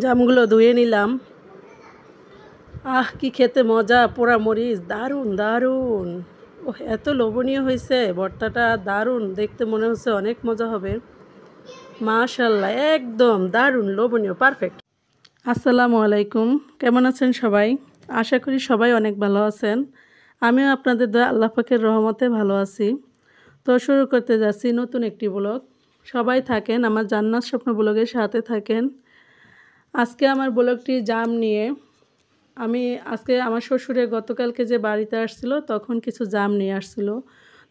জামগুলো ধুয়ে নিলাম। কি খেতে মজা! পোড়া মরিচ দারুণ দারুণ। ওহ, এত লোভনীয় হয়েছে ভর্তাটা, দারুণ দেখতে, মনে হচ্ছে অনেক মজা হবে। মাশাআল্লাহ, একদম দারুণ লোভনীয়, পারফেক্ট। আসসালামু আলাইকুম, কেমন আছেন সবাই? আশা করি সবাই অনেক ভালো আছেন। আমিও আপনাদের দয়া আল্লাহ পাকের রহমতে ভালো আছি। তো শুরু করতে যাচ্ছি নতুন একটি ব্লগ। সবাই থাকেন আমার জান্নাত স্বপ্ন ব্লগের সাথে থাকেন। আজকে আমার ব্লগটি জাম নিয়ে। আমি আজকে আমার শ্বশুরে গতকালকে যে বাড়িতে আসছিল তখন কিছু জাম নিয়ে আসছিল।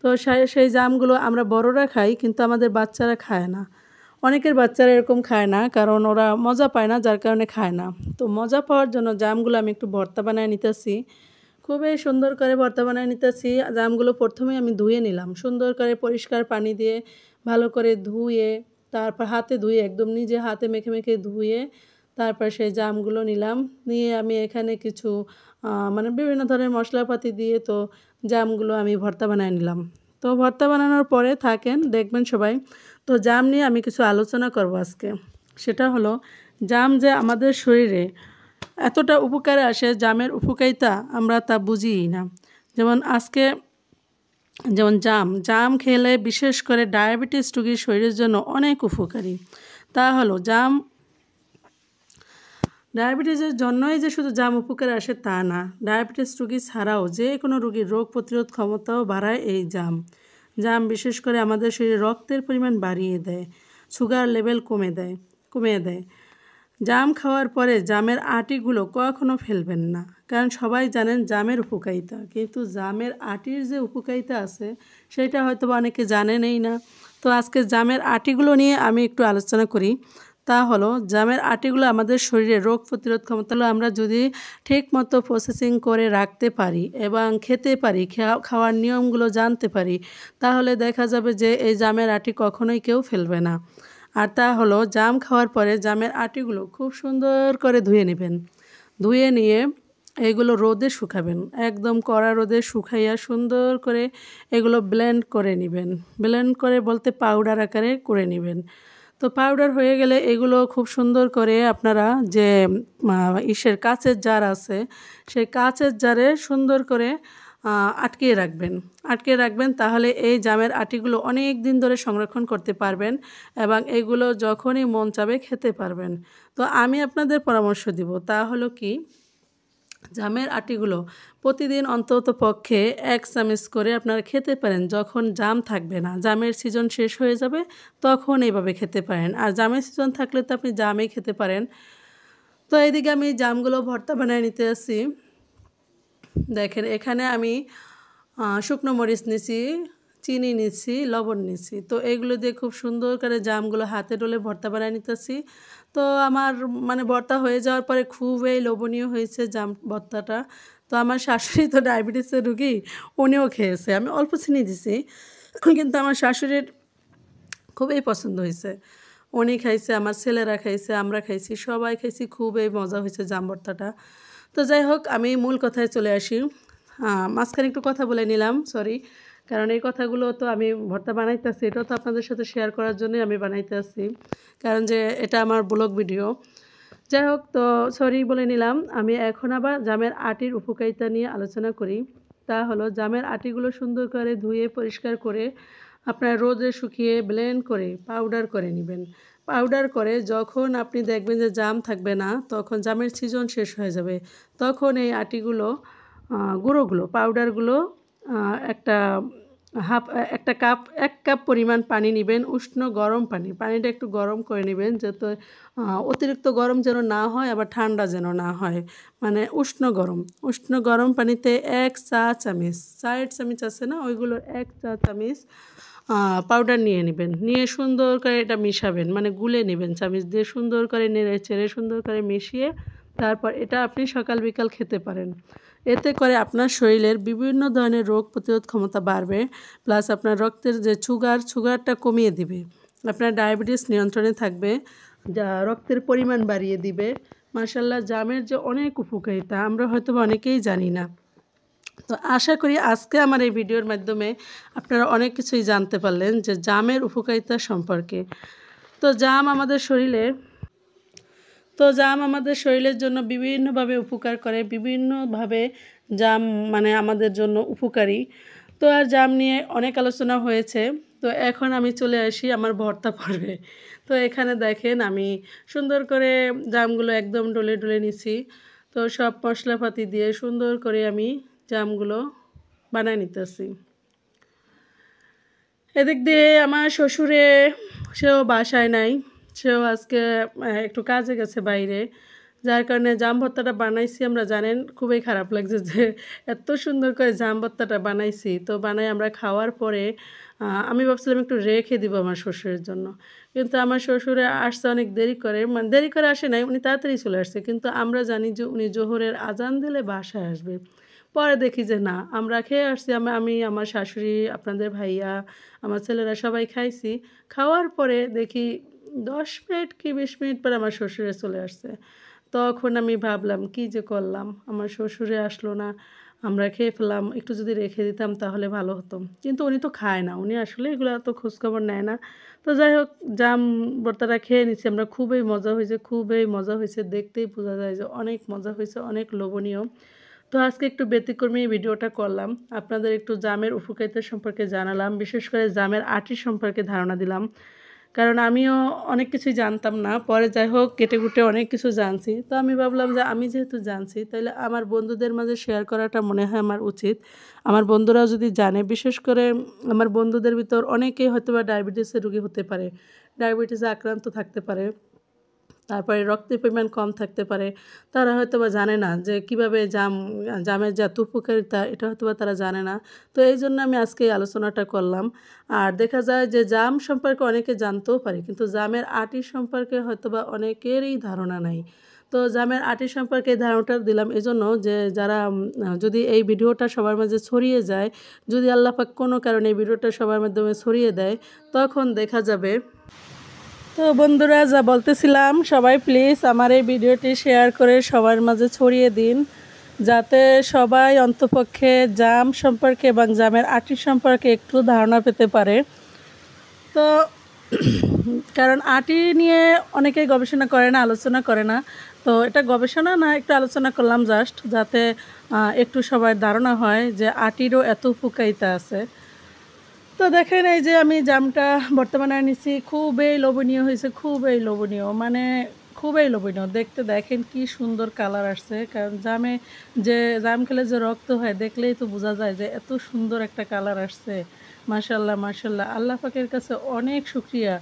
তো সেই জামগুলো আমরা বড়রা খাই, কিন্তু আমাদের বাচ্চারা খায় না। অনেকের বাচ্চারা এরকম খায় না, কারণ ওরা মজা পায় না, যার কারণে খায় না। তো মজা পাওয়ার জন্য জামগুলো আমি একটু ভর্তা বানায় নিতেছি। খুবই সুন্দর করে ভর্তা বানায় নিতেছি। জামগুলো প্রথমে আমি ধুয়ে নিলাম, সুন্দর করে পরিষ্কার পানি দিয়ে ভালো করে ধুয়ে, তারপর হাতে ধুয়ে, একদম নিজে হাতে মেখে মেখে ধুয়ে তারপর সেই জামগুলো নিলাম। নিয়ে আমি এখানে কিছু মানে বিভিন্ন ধরনের মশলাপাতি দিয়ে তো জামগুলো আমি ভর্তা বানায় নিলাম। তো ভর্তা বানানোর পরে থাকেন, দেখবেন সবাই। তো জাম নিয়ে আমি কিছু আলোচনা করব আজকে। সেটা হলো, জাম যে আমাদের শরীরে এতটা উপকারে আসে, জামের উপকারিতা আমরা তা বুঝিই না। যেমন জাম খেলে বিশেষ করে ডায়াবেটিস রোগীর শরীরের জন্য অনেক উপকারী। তা হলো, ডায়াবেটিসের জন্যই যে শুধু জাম উপকারে আসে তা না, ডায়াবেটিস রোগী ছাড়াও যে কোনো রোগীর রোগ প্রতিরোধ ক্ষমতাও বাড়ায় এই জাম বিশেষ করে আমাদের শরীরে রক্তের পরিমাণ বাড়িয়ে দেয়, সুগার লেভেল কমিয়ে দেয়। জাম খাওয়ার পরে জামের আটিগুলো কখনো ফেলবেন না, কারণ সবাই জানেন জামের উপকারিতা, কিন্তু জামের আটির যে উপকারিতা আছে সেটা হয়তো অনেকে জানেনই না। তো আজকে জামের আটিগুলো নিয়ে আমি একটু আলোচনা করি। তা হলো, জামের আটিগুলো আমাদের শরীরে রোগ প্রতিরোধ ক্ষমতা আমরা যদি ঠিক মতো প্রসেসিং করে রাখতে পারি এবং খেতে পারি, খাওয়ার নিয়মগুলো জানতে পারি, তাহলে দেখা যাবে যে এই জামের আটি কখনোই কেউ ফেলবে না। আর তা হলো, জাম খাওয়ার পরে জামের আটিগুলো খুব সুন্দর করে ধুয়ে নেবেন। ধুয়ে নিয়ে এগুলো রোদে শুকাবেন, একদম কড়া রোদে শুকাইয়া সুন্দর করে এগুলো ব্লেন্ড করে নেবেন। ব্লেন্ড করে বলতে পাউডার আকারে করে নেবেন। তো পাউডার হয়ে গেলে এগুলো খুব সুন্দর করে আপনারা যে কাচের জার আছে, সেই কাচের জারে সুন্দর করে আটকিয়ে রাখবেন। তাহলে এই জামের আটিগুলো অনেক দিন ধরে সংরক্ষণ করতে পারবেন এবং এগুলো যখনই মন চাবে খেতে পারবেন। তো আমি আপনাদের পরামর্শ দিব, তা হলো কি, জামের আটিগুলো প্রতিদিন অন্তত পক্ষে 1 চামচ করে আপনারা খেতে পারেন। যখন জাম থাকবে না, জামের সিজন শেষ হয়ে যাবে, তখন এইভাবে খেতে পারেন। আর জামের সিজন থাকলে তো আপনি জামই খেতে পারেন। তো এইদিকে আমি জামগুলো ভর্তা বানিয়ে নিতে আসি। দেখেন, এখানে আমি শুকনো মরিচ নিছি, চিনি নিছি, লবণ নিছি। তো এগুলো দিয়ে খুব সুন্দর করে জামগুলো হাতে ডলে ভর্তা বানিয়ে নিতেছি। তো আমার মানে ভর্তা হয়ে যাওয়ার পরে খুবই লোভনীয় হয়েছে জাম ভর্তাটা। তো আমার শাশুড়ি তো ডায়াবেটিসের রুগী, উনিও খেয়েছে। আমি অল্প চিনি দিছি, কিন্তু আমার শাশুড়ির খুবই পছন্দ হয়েছে। উনি খাইছে, আমার ছেলেরা খাইছে, আমরা খাইছি, সবাই খাইছি, খুবই মজা হয়েছে জাম ভর্তাটা। তো যাই হোক, আমি মূল কথায় চলে আসি। মাঝখানে একটু কথা বলে নিলাম, সরি, কারণ এই কথাগুলো তো আমি ভর্তা বানাইতেছি, এটাও তো আপনাদের সাথে শেয়ার করার জন্যই আমি বানাইতে আসছি, কারণ যে এটা আমার ব্লগ ভিডিও। যাই হোক, তো সরি বলে নিলাম। আমি এখন আবার জামের আটির উপকারিতা নিয়ে আলোচনা করি। তা হলো, জামের আটিগুলো সুন্দর করে ধুয়ে পরিষ্কার করে আপনার রোদে শুকিয়ে ব্লেন্ড করে পাউডার করে নেবেন। পাউডার করে যখন আপনি দেখবেন যে জাম থাকবে না, তখন জামের সিজন শেষ হয়ে যাবে, তখন এই আটিগুলো গুঁড়োগুলো পাউডারগুলো একটা এক কাপ পরিমাণ পানি নেবেন, উষ্ণ গরম পানি, পানিটা একটু গরম করে নেবেন, যাতে অতিরিক্ত গরম যেন না হয়, আবার ঠান্ডা যেন না হয়, মানে উষ্ণ গরম পানিতে 1 চা চামচ, চায়ের চামচ আছে না, ওইগুলোর 1 চা চামচ পাউডার নিয়ে নেবেন। নিয়ে সুন্দর করে এটা মিশাবেন, মানে গুলে নেবেন চামচ দিয়ে, সুন্দর করে নেড়ে চেড়ে সুন্দর করে মিশিয়ে তারপর এটা আপনি সকাল বিকাল খেতে পারেন। এতে করে আপনার শরীরের বিভিন্ন ধরনের রোগ প্রতিরোধ ক্ষমতা বাড়বে, প্লাস আপনার রক্তের যে সুগারটা কমিয়ে দিবে, আপনার ডায়াবেটিস নিয়ন্ত্রণে থাকবে, যা রক্তের পরিমাণ বাড়িয়ে দিবে। মাশাআল্লাহ, জামের যে অনেক উপকারিতা আমরা হয়তো অনেকেই জানি না। তো আশা করি আজকে আমার এই ভিডিওর মাধ্যমে আপনারা অনেক কিছুই জানতে পারলেন যে জামের উপকারিতা সম্পর্কে। তো জাম আমাদের শরীরে তো জাম আমাদের শরীরের জন্য বিভিন্নভাবে উপকার করে, বিভিন্নভাবে জাম মানে আমাদের জন্য উপকারী। তো আর জাম নিয়ে অনেক আলোচনা হয়েছে। তো এখন আমি চলে আসি আমার ভর্তা পর্বে। তো এখানে দেখেন আমি সুন্দর করে জামগুলো একদম ডলে, ডলে নিছি। তো সব মশলাপাতি দিয়ে সুন্দর করে আমি জামগুলো বানায় নিতেছি। এদিক দিয়ে আমার শ্বশুরে সেও বাসায় নাই, সেও আজকে একটু কাজে গেছে বাইরে, যার কারণে জাম ভর্তাটা বানাইছি আমরা জানেন খুবই খারাপ লাগছে যে এত সুন্দর করে জাম ভর্তাটা বানাইছি। তো বানাই আমরা খাওয়ার পরে আমি ভাবছিলাম একটু রেখে দিব আমার শ্বশুরের জন্য, কিন্তু আমার শ্বশুরে আসতে অনেক দেরি করে, মানে দেরি করে আসে নাই, উনি তাড়াতাড়ি চলে আসছে, কিন্তু আমরা জানি যে উনি জোহরের আজান দিলে বাসায় আসবে। পরে দেখি যে না, আমরা খেয়ে আসছি, আমি আমার শাশুড়ি, আপনাদের ভাইয়া, আমার ছেলেরা সবাই খাইছি। খাওয়ার পরে দেখি 10 মিনিট কি 20 মিনিট পরে আমার শ্বশুরে চলে আসছে। তখন আমি ভাবলাম কি যে করলাম, আমার শ্বশুরে আসলো না, আমরা খেয়ে ফেললাম, একটু যদি রেখে দিতাম তাহলে ভালো হতো। কিন্তু উনি তো খায় না, উনি আসলে এগুলো এত খোঁজখবর নেয় না। তো যাই হোক, জাম ভর্তাটা খেয়ে নিচ্ছি আমরা, খুবই মজা হয়েছে, খুবই মজা হয়েছে, দেখতেই বোঝা যায় যে অনেক মজা হয়েছে, অনেক লোভনীয়। তো আজকে একটু ব্যতিক্রমী ভিডিওটা করলাম, আপনাদের একটু জামের উপকারিতা সম্পর্কে জানালাম, বিশেষ করে জামের আঁটি সম্পর্কে ধারণা দিলাম, কারণ আমিও অনেক কিছুই জানতাম না। পরে যাই হোক কেটে-কুটে অনেক কিছু জানছি। তো আমি ভাবলাম যে আমি যেহেতু জানছি তাইলে আমার বন্ধুদের মাঝে শেয়ার করাটা মনে হয় আমার উচিত। আমার বন্ধুরাও যদি জানে, বিশেষ করে আমার বন্ধুদের ভিতর অনেকেই হয়তোবা ডায়াবেটিসের রোগী হতে পারে, ডায়াবেটিসে আক্রান্ত থাকতে পারে, তারপরে রক্তের পরিমাণ কম থাকতে পারে। তারা হয়তোবা জানে না যে কীভাবে জামের যে এত উপকারিতা, এটা হয়তোবা তারা জানে না। তো এইজন্য আমি আজকে এই আলোচনাটা করলাম। আর দেখা যায় যে জাম সম্পর্কে অনেকে জানতেও পারে, কিন্তু জামের আঁটি সম্পর্কে হয়তোবা অনেকেরই ধারণা নাই। তো জামের আঁটি সম্পর্কে এই ধারণাটা দিলাম এজন্য যে যারা যদি এই ভিডিওটা সবার মাঝে ছড়িয়ে যায়, যদি আল্লাহ পাক কোনো কারণে এই ভিডিওটা সবার মাধ্যমে ছড়িয়ে দেয়, তখন দেখা যাবে। তো বন্ধুরা, যা বলতেছিলাম, সবাই প্লিজ আমার এই ভিডিওটি শেয়ার করে সবার মাঝে ছড়িয়ে দিন, যাতে সবাই অন্তপক্ষে জাম সম্পর্কে এবং জামের আঁটি সম্পর্কে একটু ধারণা পেতে পারে। তো কারণ আঁটি নিয়ে অনেকেই গবেষণা করে না, আলোচনা করে না। তো এটা গবেষণা না, একটু আলোচনা করলাম জাস্ট, যাতে একটু সবার ধারণা হয় যে আঁটিরও এত উপকারিতা আছে। তো দেখেন এই যে আমি জামটা বর্তমানে নিছি, খুবই লোভনীয় হয়েছে, খুবই লোভনীয়, মানে খুবই লোভনীয় দেখতে। দেখেন কি সুন্দর কালার আসছে, কারণ জাম খেলে যে রক্ত হয় দেখলেই তো বোঝা যায় যে এত সুন্দর একটা কালার আসছে। মাশাল্লাহ মাশাল্লাহ, আল্লাহ পাকের কাছে অনেক শুকরিয়া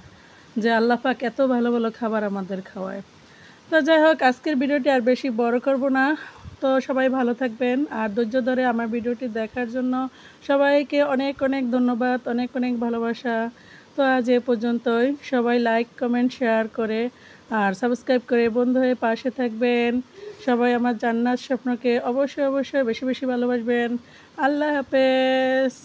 যে আল্লাহ পাক এত ভালো ভালো খাবার আমাদের খাওয়ায়। তো যাই হোক, আজকের ভিডিওটি আর বেশি বড় করব না। তো সবাই ভালো থাকবেন, আর ধৈর্য ধরে আমার ভিডিওটি দেখার জন্য সবাইকে অনেক অনেক ধন্যবাদ, অনেক অনেক ভালোবাসা। তো আজ এ পর্যন্তই। সবাই লাইক কমেন্ট শেয়ার করে আর সাবস্ক্রাইব করে বন্ধু হয়ে পাশে থাকবেন। সবাই আমার জান্নাত স্বপ্নকে অবশ্যই অবশ্যই বেশি বেশি ভালোবাসবেন। আল্লাহ হাফেজ।